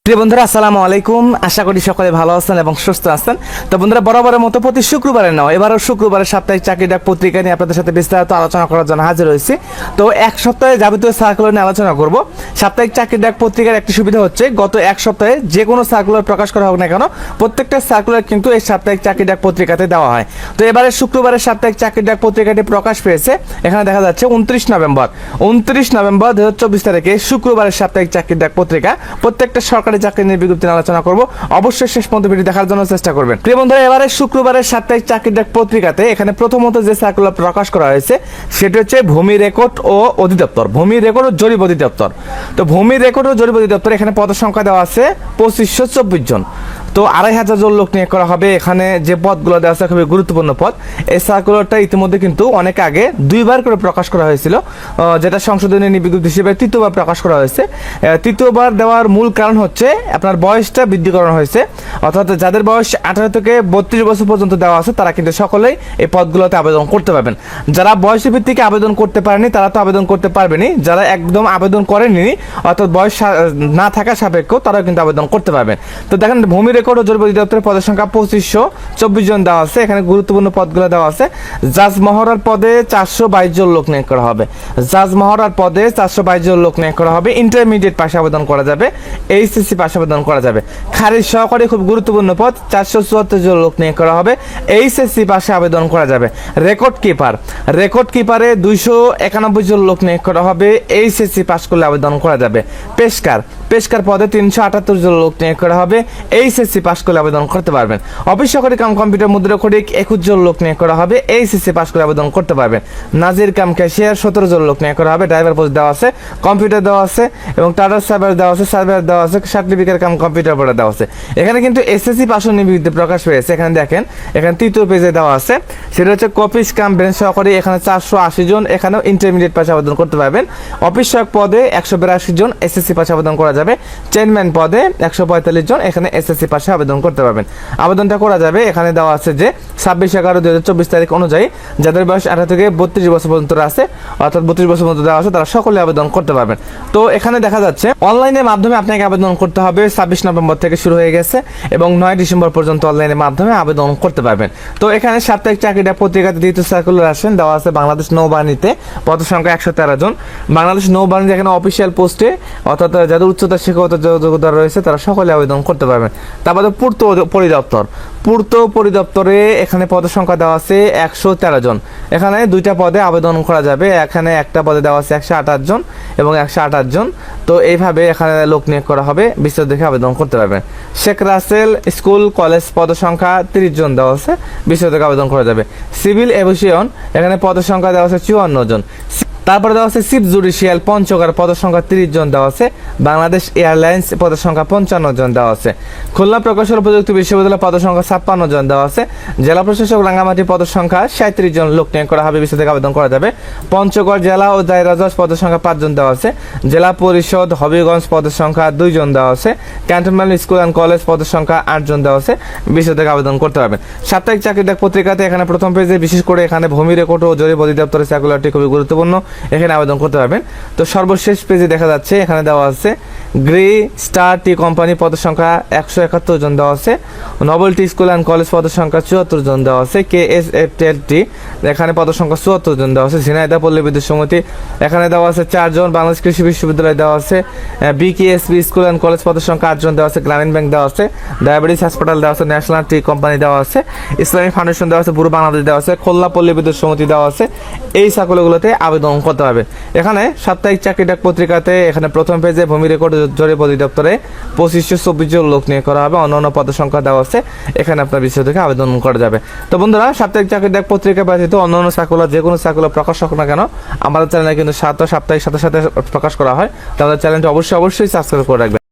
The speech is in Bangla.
প্রিয় বন্ধুরা আসসালামু আলাইকুম, আশা করি সকলে ভালো আছেন এবং সুস্থ আছেন। তো বন্ধুরা, বরাবরের মতো প্রতি শুক্রবারে নাও এবারও শুক্রবারের সাপ্তাহিক চাকরি ডাক পত্রিকা নিয়ে আপনাদের সাথে বিস্তারিত আলোচনা করার জন্য হাজির হয়েছি। তো এক সপ্তাহে যাবতীয় সার্কুলার নিয়ে আলোচনা করব। সাপ্তাহিক চাকরি ডাক পত্রিকার একটি সুবিধা হচ্ছে, গত এক সপ্তাহে যে কোনো সার্কুলার প্রকাশ করা হোক না কেন, প্রত্যেকটা সার্কুলার কিন্তু এই সাপ্তাহিক চাকরি ডাক পত্রিকাতে দেওয়া হয়। তো এবারে শুক্রবারের সাপ্তাহিক চাকরি ডাক পত্রিকাটি প্রকাশ পেয়েছে। এখানে দেখা যাচ্ছে 29 নভেম্বর 2024 তারিখে শুক্রবারের সাপ্তাহিক চাকরি ডাক পত্রিকা। প্রত্যেকটা সরকারি চাকরি নিয়ে বিজ্ঞপ্তি আলোচনা করব, অবশ্যই শেষ পর্যন্ত ভিডিও দেখার জন্য চেষ্টা করবেন। প্রিয় বন্ধুরা, এবারে শুক্রবারের সাপ্তাহিক চাকরি ডাক পত্রিকাতে এখানে প্রথমত যে সার্কুলার প্রকাশ করা হয়েছে সেটা হচ্ছে ভূমি রেকর্ড ও অধিদপ্তর, ভূমি রেকর্ড ও জরিপ অধিদপ্তর। তো ভূমি রেকর্ড ও জরিপ অধিদপ্তর এখানে পদের সংখ্যা দেওয়া আছে 2524 জন। তো 2500 জন লোক নিয়োগ করা হবে। এখানে যে পদগুলো দেওয়া আছে খুবই গুরুত্বপূর্ণ পদ। এই সার্কুলারটা ইতিমধ্যে কিন্তু অনেক আগে দুইবার করে প্রকাশ করা হয়েছিল, যেটা সংশোধনী বিজ্ঞপ্তি হিসেবে তৃতীয়বার প্রকাশ করা হয়েছে। তৃতীয়বার দেওয়ার মূল কারণ হচ্ছে আপনার বয়সটা বৃদ্ধি করানো হয়েছে, অর্থাৎ যাদের বয়স 18 থেকে 32 বছর পর্যন্ত দেওয়া আছে তারা কিন্তু সকলেই এই পদগুলোতে আবেদন করতে পারবেন। যারা বয়সের ভিত্তিতে আবেদন করতে পারেনি তারা তো আবেদন করতে পারবেনি, যারা একদম আবেদন করেনি অর্থাৎ বয়স না থাকা সাপেক্ষ তারাও কিন্তু আবেদন করতে পারবেন। তো দেখেন, ভূমি রেকর্ড ও জরিপ অধিদপ্তরের পদের সংখ্যা 2524 জন দেওয়া আছে। এখানে গুরুত্বপূর্ণ পদগুলো দেওয়া আছে। জাজ মহড়ার পদে 422 জন লোক নিয়োগ করা হবে। জাজ মহড়ার পদে 422 জন লোক নিয়োগ করা হবে। ইন্টারমিডিয়েট পাশে আবেদন করা যাবে, এইচএসসি পাশে আবেদন করা যাবে। খারিজ সহকারী খুব গুরুত্বপূর্ণ পদ, 474 জন লোক নিয়োগ করা হবে। এইচএসসি পাশে আবেদন করা যাবে। রেকর্ড কিপার, রেকর্ড কিপারে 291 জন লোক নিয়োগ করা হবে। এইচএসসি পাস করলে আবেদন করা যাবে। পেশকার, পেশকার পদে 378 জন লোক নিয়োগ করা হবে। এইচএসসি পাস করলে আবেদন করতে পারবেন। অফিস সহকারী কাম কম্পিউটার মুদ্রা খড়িক 21 জন লোক নিয়োগ করা হবে। এইচএসসি পাস করে আবেদন করতে পারবেন। নাজির কাম ক্যাশিয়ার 17 জন লোক নিয়োগ করা হবে। ড্রাইভার পোস্ট দেওয়া আছে, কম্পিউটার দেওয়া আছে এবং টাটা সার্ভার দেওয়া আছে, সার্ভার দেওয়া আছে, সার্টিফিকেট কাম কম্পিউটার পড়া দেওয়া আছে। এখানে কিন্তু এসএসসি পাস নিবিদ্ধ প্রকাশ পেয়েছে। এখানে দেখেন, এখানে তৃতীয় পেজে দেওয়া আছে, সেটা হচ্ছে কপিস কাম ব্রেঞ্চ সহকারী, এখানে 480 জন, এখানেও ইন্টারমিডিয়েট পাশে আবেদন করতে পারবেন। অফিস সহায়ক পদে 182 জন, এসএসসি পাশে আবেদন করা যাবে। চেয়ারম্যান পদে 145 জন, এখানে এসএসসি পাশে আবেদন করতে পারবেন। আবেদনটা করা যাবে, এখানে দেওয়া আছে যে 26/11/2024 তারিখ অনুযায়ী যাদের বয়স 18 থেকে 32 বছর পর্যন্ত আছে, অর্থাৎ 32 বছর পর্যন্ত দেওয়া আছে, তারা সকলে আবেদন করতে পারবেন। তো এখানে দেখা যাচ্ছে অনলাইনের মাধ্যমে আপনাকে আবেদন করতে হবে। 26 নভেম্বর থেকে শুরু হয়ে গেছে এবং 9 ডিসেম্বর পর্যন্ত অনলাইনের মাধ্যমে আবেদন করতে পারবেন। তো এখানে সাপ্তাহিক চাকরি ডাক পত্রিকাতে দ্বিতীয় সার্কুলার আসেন দেওয়া আছে বাংলাদেশ নৌবাহিনীতে পদের সংখ্যা 113 জন। বাংলাদেশ নৌবাহিনী এখানে অফিসিয়াল পোস্টে, অর্থাৎ যাদের উচ্চতা শিক্ষাগত যোগ্যতা রয়েছে তারা সকলে আবেদন করতে পারবেন। তারপরে পূর্ত পরিদপ্তর, পূর্ত পরিদপ্তরে এখানে পদের সংখ্যা দেওয়া আছে 113 জন। এখানে দুইটা পদে আবেদন করা যাবে। এখানে একটা পদে দেওয়া আছে 128 জন এবং 128 জন। তো এইভাবে এখানে লোক নিয়োগ করা হবে, বিস্তারিত দেখে আবেদন করতে পারবেন। শেখ রাসেল স্কুল কলেজ পদের সংখ্যা 30 জন দেওয়া আছে, বিস্তারিত দেখে আবেদন করা যাবে। সিভিল এভিয়েশন এখানে পদের সংখ্যা দেওয়া আছে 54 জন। তারপরে দেওয়া আছে চিফ জুডিশিয়াল পঞ্চগড় পদের সংখ্যা 30 জন দেওয়া আছে। বাংলাদেশ এয়ারলাইন্স পদের সংখ্যা 55 জন দেওয়া আছে। খুলনা প্রকৌশল প্রযুক্তি বিশ্ববিদ্যালয় পদের সংখ্যা 56 জন দেওয়া আছে। জেলা প্রশাসক রাঙ্গামাটি পদের সংখ্যা 37 জন লোক নিয়োগ করা হবে, বিস্তারিত আবেদন করা যাবে। পঞ্চগড় জেলা ও দায়রা জজ পদের সংখ্যা 5 জন দেওয়া আছে। জেলা পরিষদ হবিগঞ্জ পদের সংখ্যা 2 জন দেওয়া আছে। ক্যান্টনমেন্ট স্কুল অ্যান্ড কলেজ পদের সংখ্যা 8 জন দেওয়া আছে, বিস্তারিত আবেদন করতে পারবেন। সাপ্তাহিক চাকরি ডাক পত্রিকাতে এখানে প্রথম পেজে বিশেষ করে এখানে ভূমি রেকর্ড ও জরিপ অধিদপ্তরের সার্কুলারটি খুবই গুরুত্বপূর্ণ, এখানে আবেদন করতে পারবেন। তো সর্বশেষ পেজে দেখা যাচ্ছে এখানে দেওয়া আছে গ্রে স্টার টি কোম্পানি পদের সংখ্যা 171 জন দেওয়া আছে। নভেলটি স্কুল অ্যান্ড কলেজ পদের সংখ্যা 74 জন দেওয়া আছে। KSFTLT এখানে পদের সংখ্যা 74 জন দেওয়া আছে। ঝিনাইদহ পল্লী বিদ্যুৎ সমিতি এখানে দেওয়া আছে 4 জন। বাংলাদেশ কৃষি বিশ্ববিদ্যালয় দেওয়া আছে। BKSP স্কুল অ্যান্ড কলেজ পদের সংখ্যা 8 জন দেওয়া আছে। গ্রামীণ ব্যাংক দেওয়া আছে। ডায়াবেটিস হাসপাতাল দেওয়া আছে। ন্যাশনাল টি কোম্পানি দেওয়া আছে। ইসলামিক ফাউন্ডেশন দেওয়া আছে। পুরো বাংলাদেশ দেওয়া আছে। খুলনা পল্লী বিদ্যুৎ সমিতি দেওয়া আছে। এই সার্কুলারগুলোতে আবেদন করতে হবে। এখানে সাপ্তাহিক চাকরি ডাক পত্রিকাতে এখানে প্রথম পেজে ভূমি রেকর্ড জরিপ অধিদপ্তরে 2524 জন লোক নিয়োগ করা হবে। অন্যান্য পদের সংখ্যা দেওয়া আছে, এখানে আপনার বিষয় থেকে আবেদন করা যাবে। তো বন্ধুরা, সাপ্তাহিক চাকরি ডাক পত্রিকা ব্যতীত অন্যান্য সার্কুলার যে কোনো সার্কুলার প্রকাশ হোক না কেন আমাদের চ্যানেলে কিন্তু সাপ্তাহিক সাথে সাথে প্রকাশ করা হয়। তো আমাদের চ্যানেলটি অবশ্যই সাবস্ক্রাইব করে রাখবেন।